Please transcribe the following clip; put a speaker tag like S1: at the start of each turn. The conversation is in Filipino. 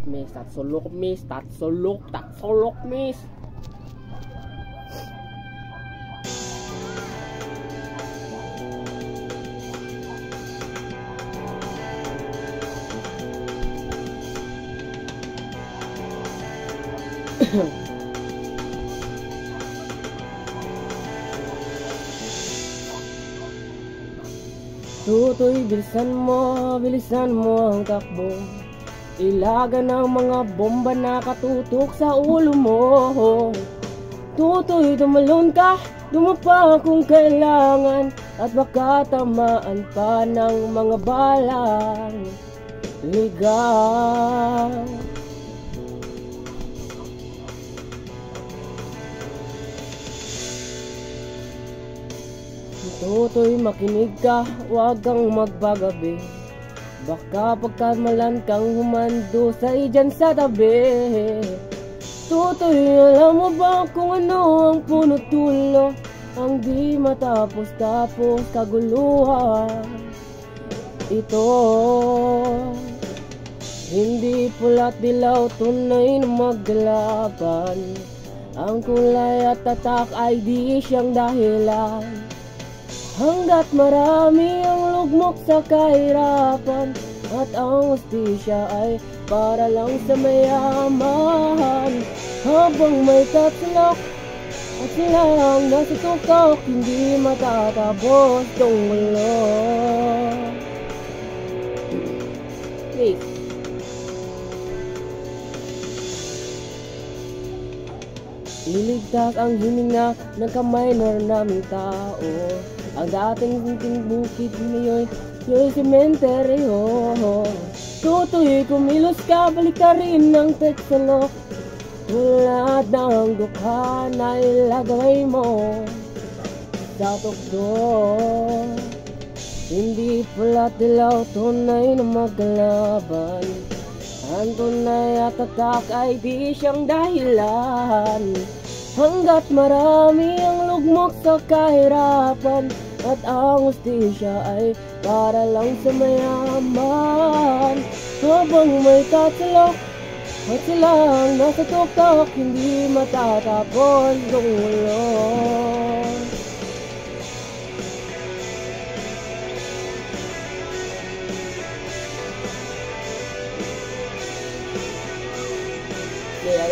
S1: miss, tatsulok miss, tatsulok miss. Tutoy, bilisan mo ang takbo. Ilagan ng mga bomba na katutok sa ulo mo. Tutoy, tumalon ka, dumapa kung kailangan, at baka tamaan pa ng mga balang ligaw. Tutoy, makinig ka, huwag kang magpagabi. Baka pagkamalan kang humando sa dyan sa tabi. Tutoy, alam mo ba kung ano ang punot dulo? Ang di matapos-tapos kaguluhan. Ito, hindi pula't dilaw, tunay na maglalaban. Ang kulay at tatak ay di siyang dahilan. Hanggat marami ang lugmok sa kahirapan, at ang hustisya ay para lang sa mayaman. Habang may tatsulok at silang nasa tuktok, hindi matatapos tong mulo. Please. Liligtas ang hininga ng ka-minor naming tao. Ang dating kunting bukid ngayon, yung sementeryo. Tutoy, kumilos ka, balik ka rin ng teksalok. Tulad ng dukha na ilagay mo sa tukdo. Hindi pula't dilaw, tunay na maglaban. Ang tunay at tatak ay di siyang dahilan. Hanggat marami ang lugmok sa kahirapan, at ang hustisya ay para lang sa mayaman. Habang may tatsulok at silang nasa tuktok, hindi matatapos ang ulo. Kaya